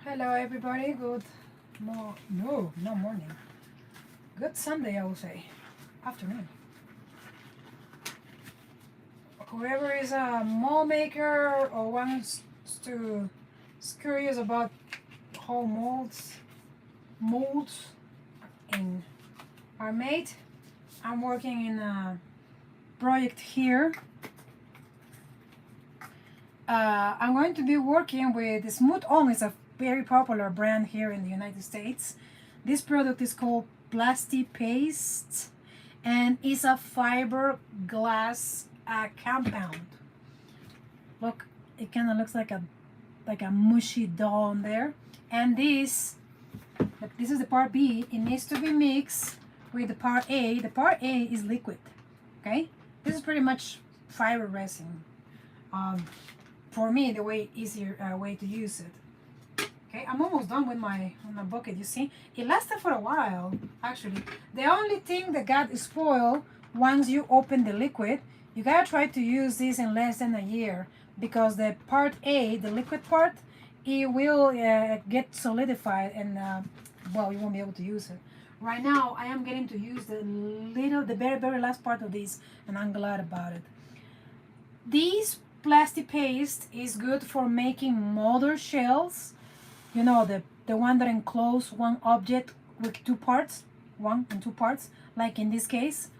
Hello everybody, not morning. Good Sunday, I will say. Afternoon. Whoever is a mold maker or wants to is curious about how molds in are made. I'm working in a project here. I'm going to be working with Smooth On. It's a very popular brand here in the United States. This product is called Plasti-Paste and it's a fiberglass compound. Look, it kind of looks like a mushy dough on there. And this is the part B. It needs to be mixed with the part A. The part A is liquid. Okay, this is pretty much fiber resin. For me, the easier way to use it. Okay, I'm almost done with my bucket. You see, it lasted for a while. Actually, the only thing that got spoiled once you open the liquid, you gotta try to use this in less than a year because the part A, the liquid part, it will get solidified and well, you won't be able to use it. Right now, I am getting to use the very last part of this, and I'm glad about it. These Plasti-Paste is good for making model shells. You know, the one that enclose one object with two parts, one and two parts. Like in this case,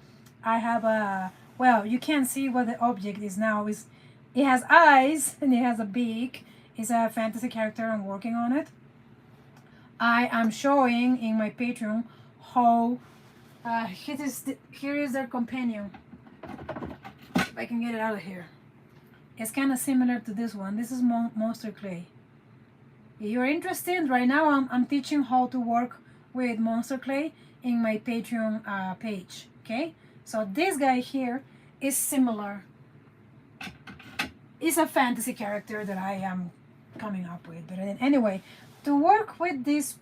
I have a, well, you can't see what the object is now. It has eyes and it has a beak. It's a fantasy character. I'm working on it. I am showing in my Patreon how here is their companion. If I can get it out of here. It's kind of similar to this one. This is monster clay. If you're interested, right now I'm teaching how to work with monster clay in my Patreon page. Okay, so this guy here is similar. It's a fantasy character that I am coming up with. But anyway, to work with this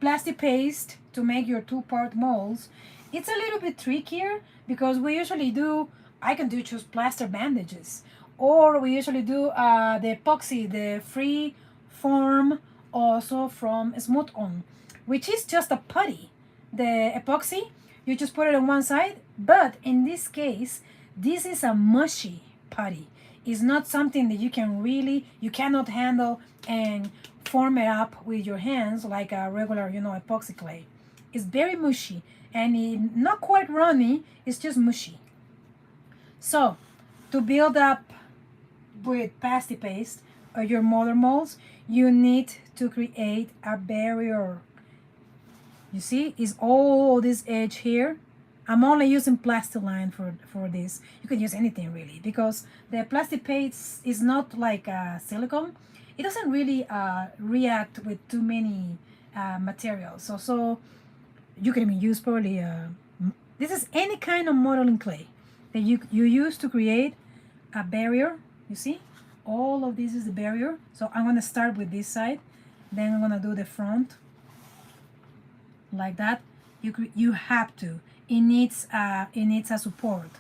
Plasti-Paste to make your two-part molds, it's a little bit trickier because we usually do, I can do just plaster bandages. Or we usually do the epoxy, the free form, also from Smooth On, which is just a putty. The epoxy, you just put it on one side, but in this case, this is a mushy putty. It's not something that you cannot handle and form it up with your hands like a regular, epoxy clay. It's very mushy and not quite runny, it's just mushy. So, to build up with Plasti-Paste or your model molds, you need to create a barrier. You see, it's all this edge here. I'm only using Plastiline for this. You can use anything really because the Plasti-Paste is not like silicone. It doesn't really react with too many materials. So you can even use probably this is any kind of modeling clay that you use to create a barrier. You see, all of this is the barrier. So I'm gonna start with this side, then I'm gonna do the front like that. You have to. It needs a support.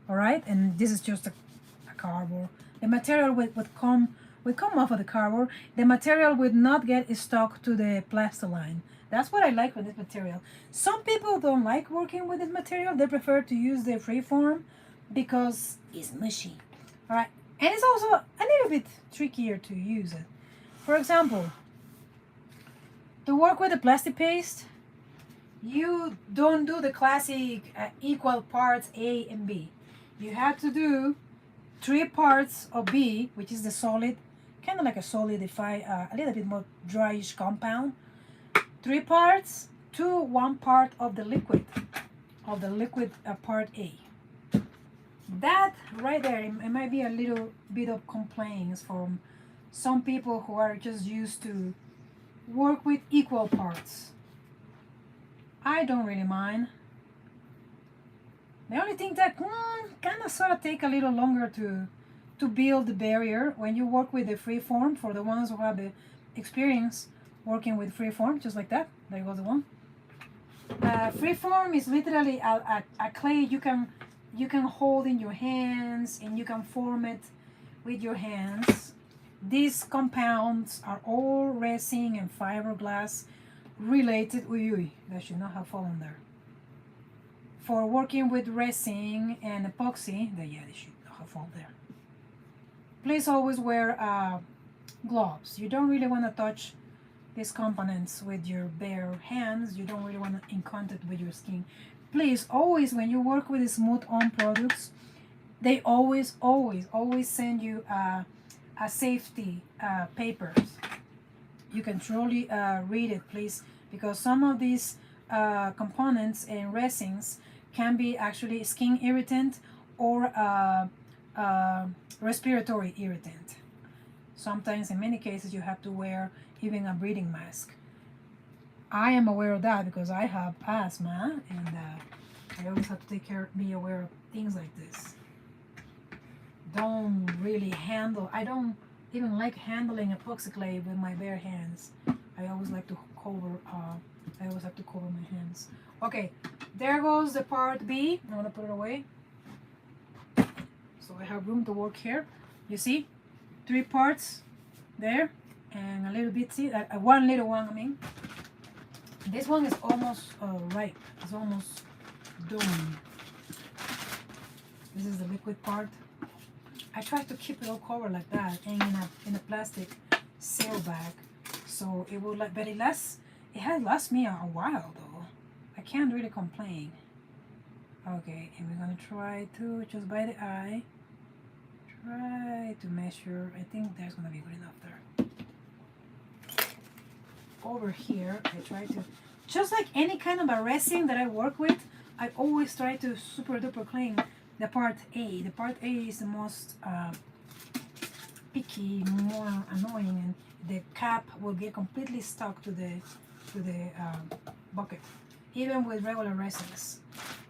All right, and this is just a cardboard. The material would come off of the cardboard. The material would not get stuck to the Plastiline. That's what I like with this material. Some people don't like working with this material. They prefer to use the freeform because it's mushy. All right. And it's also a little bit trickier to use it. For example, to work with the Plasti-Paste, you don't do the classic equal parts A and B. You have to do 3 parts of B, which is the solid, kind of like a solidified, a little bit more dryish compound. 3 parts to 1 part of the liquid part A. That right there, it might be a little bit of complaints from some people who are just used to work with equal parts. I don't really mind. The only thing that kind of sort of take a little longer to build the barrier when you work with the freeform, for the ones who have the experience working with freeform, just like that. There goes the one. Freeform is literally a clay you can hold in your hands and you can form it with your hands. These compounds are all resin and fiberglass related. Uy, that should not have fallen there. For working with resin and epoxy, yeah, they should not have fallen there. Please always wear gloves. You don't really want to touch these components with your bare hands. You don't really want to in contact with your skin. Please always, when you work with the smooth on products, they always send you a safety papers. You can truly read it, please, because some of these components and resins can be actually skin irritant or respiratory irritant. Sometimes, in many cases, you have to wear even a breathing mask. I am aware of that because I have asthma, and I always have to be aware of things like this. Don't really handle. I don't even like handling epoxy clay with my bare hands. I always like to cover. I always have to cover my hands. Okay, there goes the part B. I'm gonna put it away. So I have room to work here. You see, 3 parts there, and a little bit. See, one little one. I mean, this one is almost ripe. It's almost done. This is the liquid part. I try to keep it all covered like that, and in a plastic seal bag, so it will but it has lasted me a while though. I can't really complain. Okay, and we're gonna try to just by the eye try to measure. I think there's gonna be good enough there. Over here, I try to, just like any kind of a resin that I work with, I always try to super duper clean the part A. The part A is the most picky, more annoying, and the cap will get completely stuck to the bucket, even with regular resins.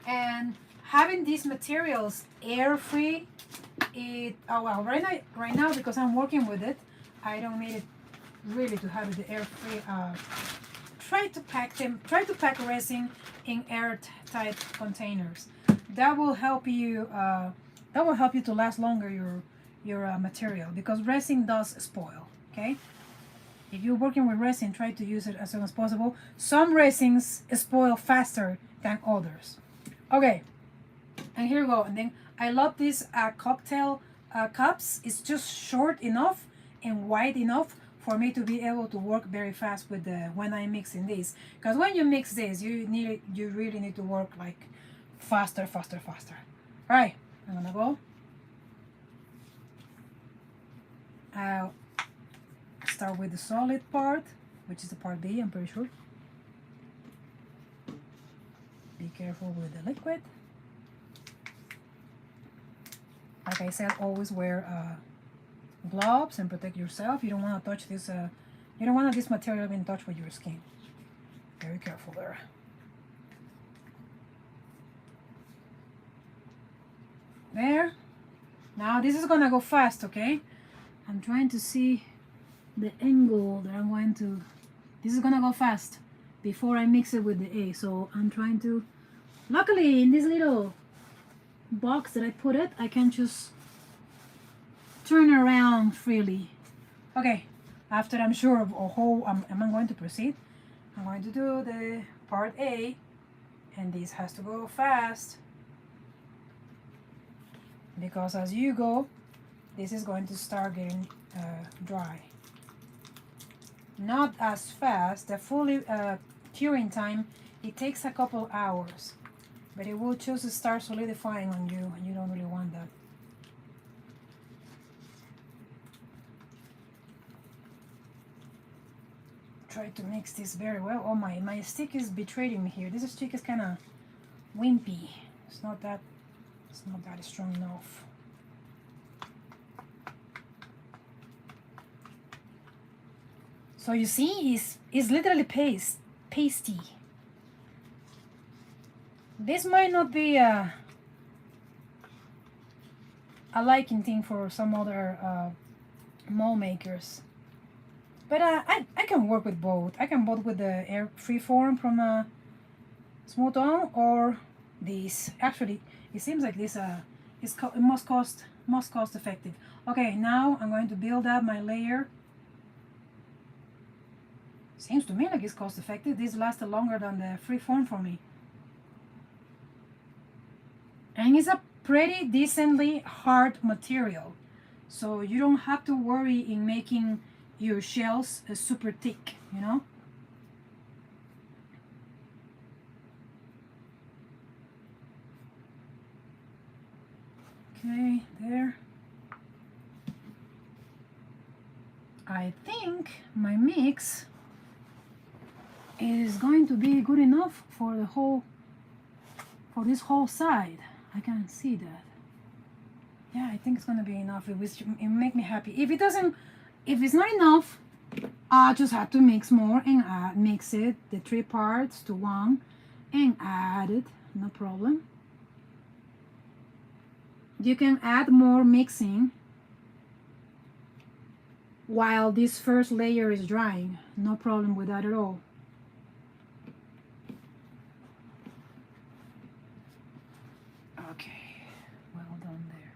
And having these materials air-free, right now because I'm working with it, I don't need it really to have it air-free. Try to pack resin in airtight containers. That will help you to last longer your material, because resin does spoil. Okay, if you're working with resin, try to use it as soon as possible. Some resins spoil faster than others. Okay, and here we go. And then I love these cocktail cups. It's just short enough and wide enough for me to be able to work very fast with when I'm mixing these. Because when you mix this, you really need to work like faster. All right, I'm gonna go. I'll start with the solid part, which is the part B, I'm pretty sure. Be careful with the liquid. Like I said, always wear gloves and protect yourself. You don't want to touch this. You don't want this material being touched with your skin. Very careful there. There. Now this is gonna go fast, okay? I'm trying to see the angle that I'm going to. This is gonna go fast before I mix it with the A. So I'm trying to. Luckily, in this little box that I put it, I can just turn around freely. Okay, after I'm sure of how I'm going to proceed, I'm going to do the part A, and this has to go fast because as you go, this is going to start getting dry. Not as fast. The fully curing time, it takes a couple hours, but it will just start solidifying on you, and you don't really want that. Try to mix this very well. Oh, my stick is betraying me here. This stick is kind of wimpy. It's not that strong enough. So you see, it's literally pasty. This might not be a liking thing for some other mold makers, but I can work with both. I can both with the air freeform from Smooth On or these. Actually, it seems like this it must cost most cost effective. Okay, now I'm going to build up my layer. Seems to me like it's cost effective. This lasted longer than the free form for me. And it's a pretty decently hard material. So you don't have to worry in making your shells super thick, you know? Okay, there. I think my mix is going to be good enough for the whole, for this whole side. I can see that. Yeah, I think it's gonna be enough. It make me happy. If it doesn't, if it's not enough, I just have to mix more and mix it, the 3 parts to 1, and add it, no problem. You can add more mixing while this first layer is drying. No problem with that at all. Okay, well done there.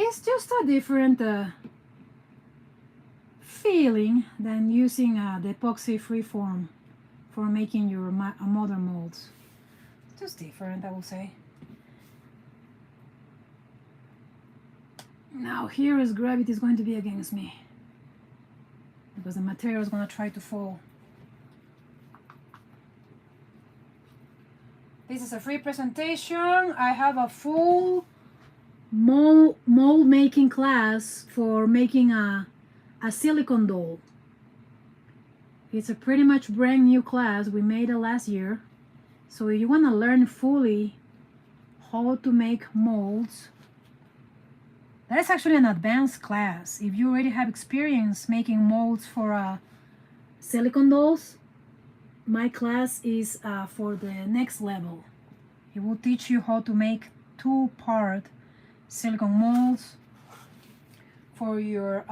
It's just a different feeling than using the epoxy freeform for making your modern molds. Just different, I will say. Now here is gravity is going to be against me because the material is going to try to fall. This is a free presentation. I have a full mold making class for making a silicone doll. It's a pretty much brand new class. We made it last year. So if you want to learn fully how to make molds, that is actually an advanced class. If you already have experience making molds for silicone dolls, my class is for the next level. It will teach you how to make 2-part silicone molds for your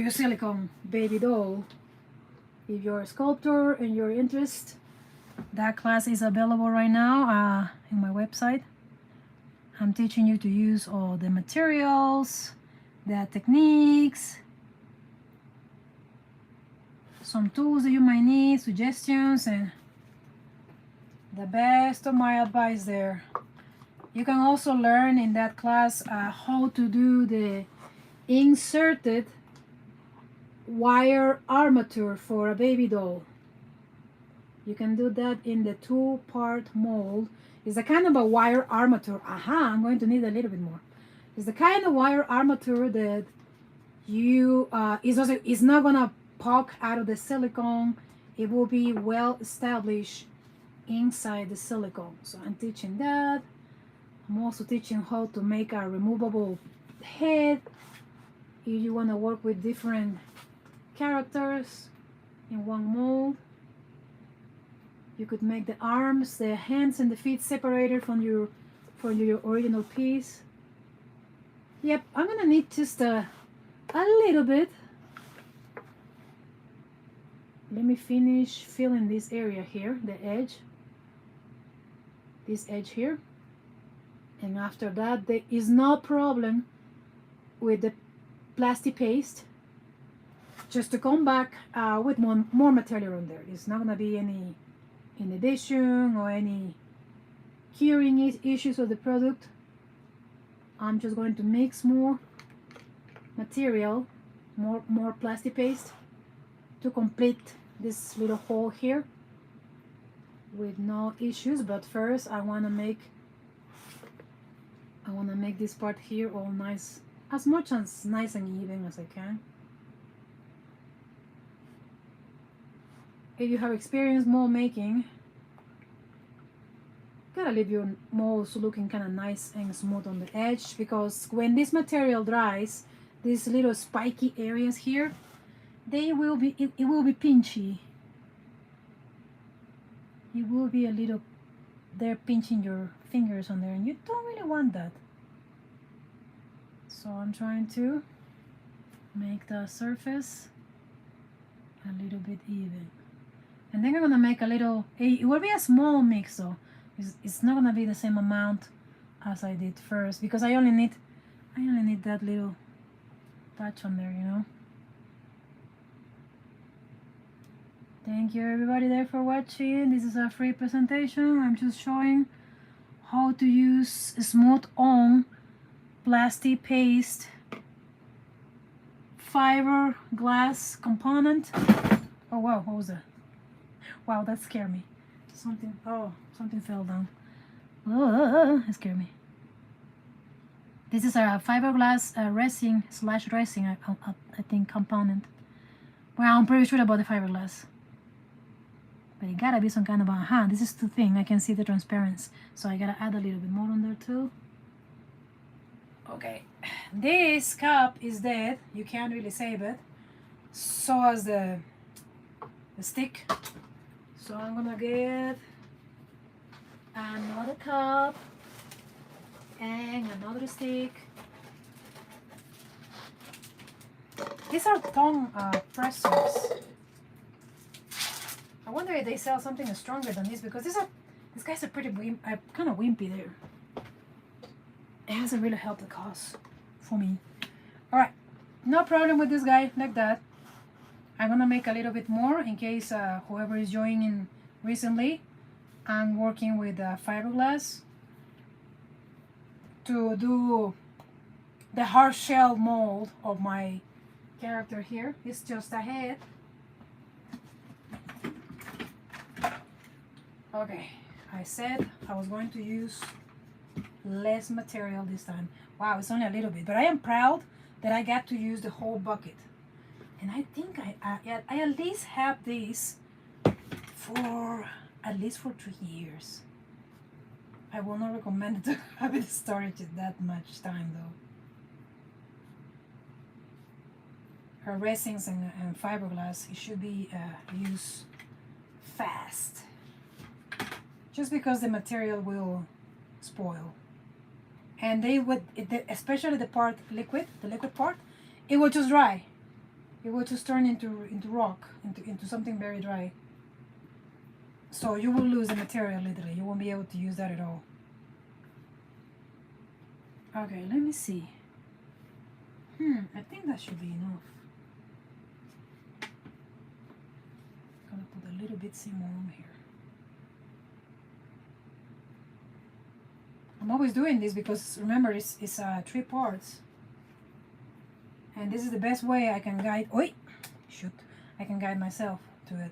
silicone baby doll. If you're a sculptor and you're interested, that class is available right now in my website. I'm teaching you to use all the materials, the techniques, some tools that you might need, suggestions, and the best of my advice there. You can also learn in that class how to do the inserted wire armature for a baby doll. You can do that in the 2-part mold. It's a kind of a wire armature. I'm going to need a little bit more. It's the kind of wire armature that you is not gonna poke out of the silicone. It will be well established inside the silicone. So I'm teaching that. I'm also teaching how to make a removable head if you want to work with different characters in one mold. You could make the arms, the hands, and the feet separated from your original piece. Yep, I'm gonna need just a little bit. Let me finish filling this area here, the edge, this edge here. And after that, there is no problem with the Plasti-Paste. Just to come back with more material on there. It's not gonna be any inhibition or any curing issues of the product. I'm just going to mix more material, more Plasti-Paste to complete this little hole here with no issues. But first I want to make this part here all nice, as much as nice and even as I can. If you have experience mold making, gotta leave your molds looking kind of nice and smooth on the edge, because when this material dries, these little spiky areas here, it will be pinchy. It will be a little, they're pinching your fingers on there, and you don't really want that. So I'm trying to make the surface a little bit even. And then I'm gonna make a little, it will be a small mix though. It's not gonna be the same amount as I did first, because I only need that little patch on there, you know. Thank you everybody there for watching. This is a free presentation. I'm just showing how to use smooth on Plasti-Paste fiberglass component. Oh wow, what was that? Wow, that scared me. Something fell down. Oh, that scared me. This is a fiberglass resin I think component. Well, I'm pretty sure about the fiberglass. But it gotta be some kind of this is too thin. I can see the transparency. So I gotta add a little bit more on there too. Okay. This cup is dead. You can't really save it. So as the stick. So I'm gonna get another cup and another stick. These are tongue pressers. I wonder if they sell something stronger than this, because these guys are pretty kind of wimpy there. It hasn't really helped the cause for me. Alright, no problem with this guy like that. I'm gonna make a little bit more in case whoever is joining recently. I'm working with fiberglass to do the hard shell mold of my character here. It's just a head. Okay, I said I was going to use less material this time. Wow, it's only a little bit, but I am proud that I got to use the whole bucket. And I think I at least have this for at least for 3 years. I will not recommend to have it storage at that much time though. Her resins and fiberglass, it should be used fast. Just because the material will spoil. And they would, especially the liquid part, it will just dry. It will just turn into rock, into something very dry. So you will lose the material literally. You won't be able to use that at all. Okay, let me see. I think that should be enough. I'm gonna put a little bit more on here. I'm always doing this because remember it's 3 parts. And this is the best way I can guide, I can guide myself to it.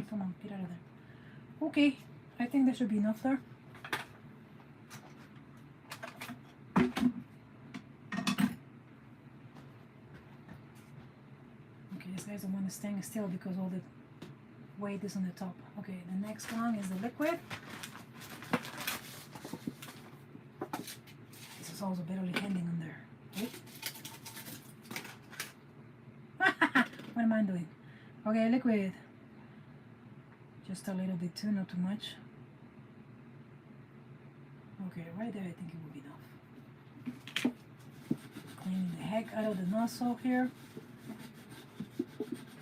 Come on, get out of there. Okay, I think that should be enough there. Okay, this guy's the one that's staying still because all the weight is on the top. Okay, the next one is the liquid. This is also barely hanging on there. What am I doing? Okay, liquid. Just a little bit too, not too much. Okay, right there I think it will be enough. Cleaning the heck out of the nozzle here.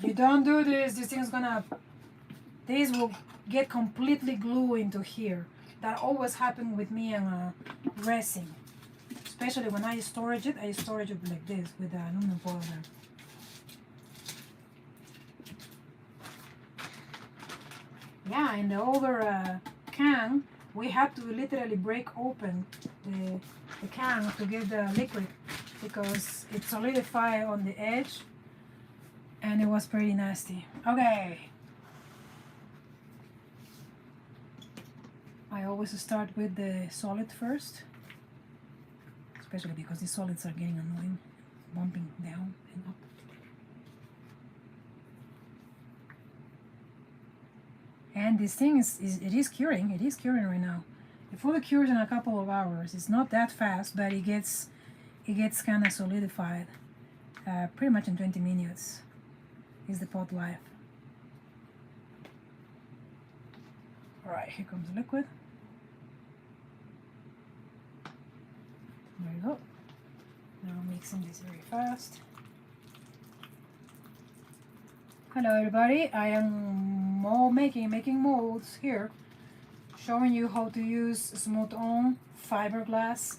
You don't do this, this will get completely glued into here. That always happened with me and resin. Especially when I storage it like this with the aluminum foil there. Yeah, in the older can, we had to literally break open the can to get the liquid because it solidified on the edge and it was pretty nasty. Okay. I always start with the solid first, especially because these solids are getting annoying, bumping down and up. And this thing it is curing right now. It fully cures in a couple of hours. It's not that fast, but it gets kind of solidified pretty much in 20 minutes is the pot life. Alright, here comes the liquid. There you go. Now I'm mixing this very fast. Hello everybody, I am making molds here showing you how to use smooth on fiberglass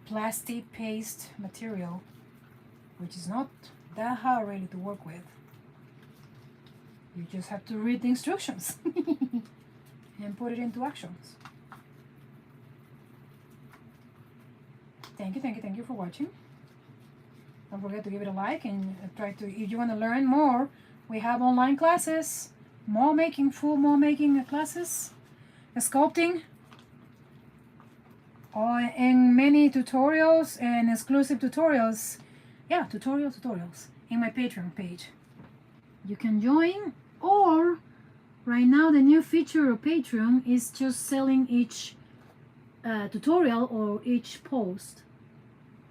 Plasti-Paste material, which is not that hard really to work with. You just have to read the instructions and put it into actions. Thank you for watching. Don't forget to give it a like and try to, if you want to learn more, we have online classes, mold making, full mold making classes, sculpting, and many tutorials and exclusive tutorials. Yeah, tutorials in my Patreon page. You can join, or right now the new feature of Patreon is just selling each tutorial or each post.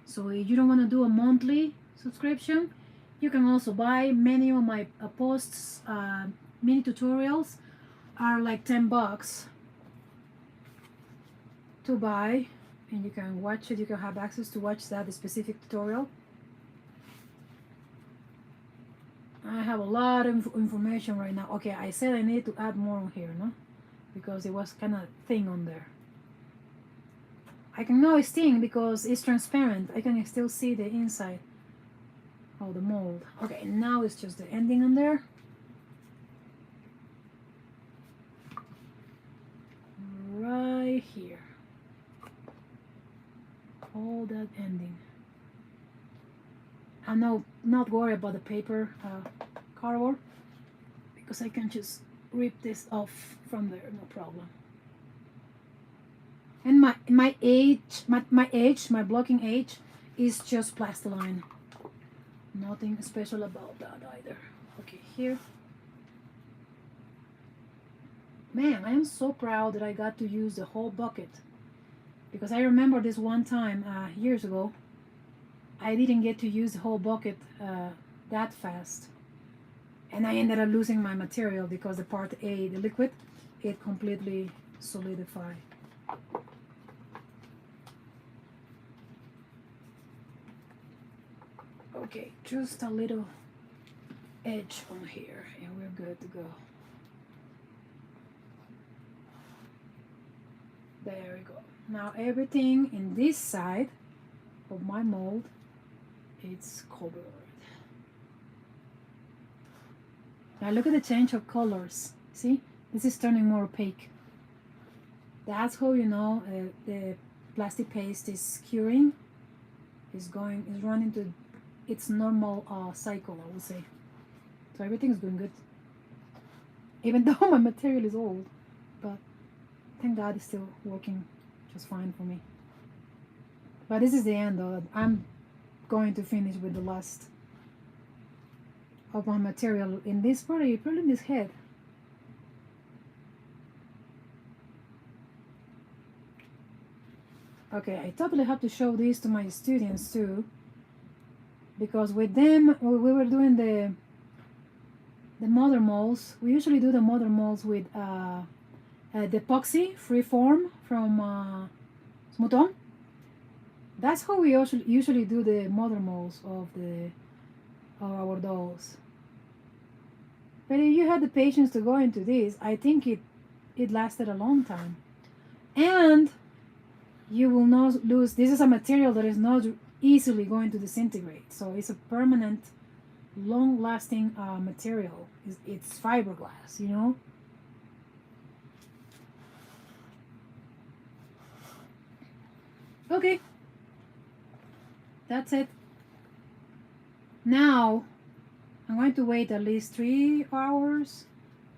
So if you don't want to do a monthly subscription, you can also buy many of my posts. Mini tutorials are like $10 to buy, and you can watch it. You can have access to watch that specific tutorial. I have a lot of information right now. Okay, I said I need to add more on here, no? Because it was kind of thin on there. I can know it's thin because it's transparent. I can still see the inside of the mold. Okay, now it's just the ending on there. Right here. All that ending. I'm not worried about the paper cardboard because I can just rip this off from there, no problem. And my blocking edge is just plastiline. Nothing special about that either. Okay, here. Man, I am so proud that I got to use the whole bucket, because I remember this one time years ago, I didn't get to use the whole bucket that fast, and I ended up losing my material because the part A, the liquid, it completely solidified. Okay, just a little edge on here and we're good to go. There we go. Now everything in this side of my mold, it's covered. Now look at the change of colors. See, this is turning more opaque. That's how you know the Plasti-Paste is curing. Is running to its normal cycle, I would say. So everything is going good. Even though my material is old, but thank God it's still working just fine for me. But this is the end though. I'm going to finish with the last of my material in this probably in this head. Okay, I totally have to show this to my students too, because with them we were doing the mother molds. We usually do the mother molds with the epoxy freeform from Smooth-On. That's how we usually do the mother molds of our dolls. But if you had the patience to go into this, I think it lasted a long time. And you will not lose. This is a material that is not easily going to disintegrate. So it's a permanent, long-lasting material. It's fiberglass, you know. Okay. That's it. Now, I'm going to wait at least 3 hours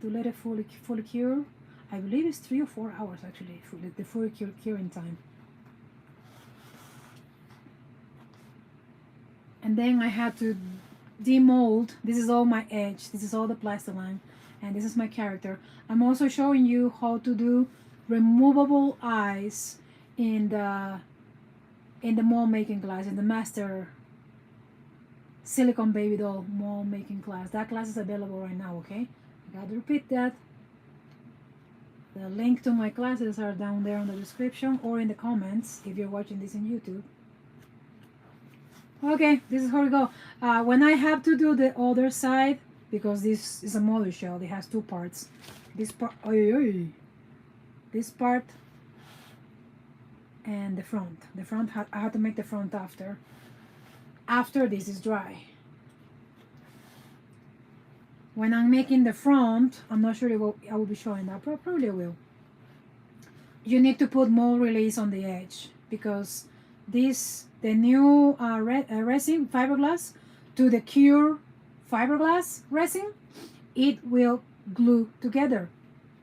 to let it fully cure. I believe it's 3 or 4 hours actually for the full curing time. And then I had to demold. This is all my edge. This is all the plastiline, and this is my character. I'm also showing you how to do removable eyes in the mold making class, in the master silicone baby doll mold making class. That class is available right now. Okay, I gotta repeat that. The link to my classes are down there in the description or in the comments if you're watching this in YouTube. Okay, this is how we go. When I have to do the other side, because this is a mother shell, it has 2 parts. This part, this part and the front. I had to make the front after this is dry. When I'm making the front, I'm not sure I will be showing that, but probably will. You need to put mold release on the edge because the new resin fiberglass to the cure fiberglass resin, it will glue together.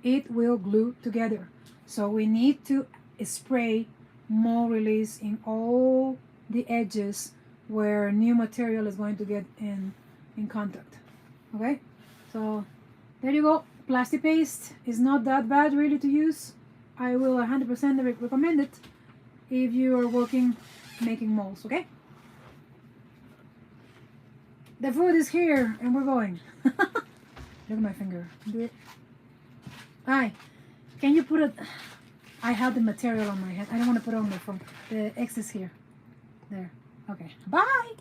It will glue together. So we need to spray mold release in all the edges where new material is going to get in contact. Okay, so there you go. Plasti-Paste is not that bad really to use. I will 100% recommend it if you are making molds. Okay, the food is here and we're going. Look at my finger. Do it. Hi, can you put it? I have the material on my head. I don't want to put it on my phone. The X is here. There. Okay. Bye.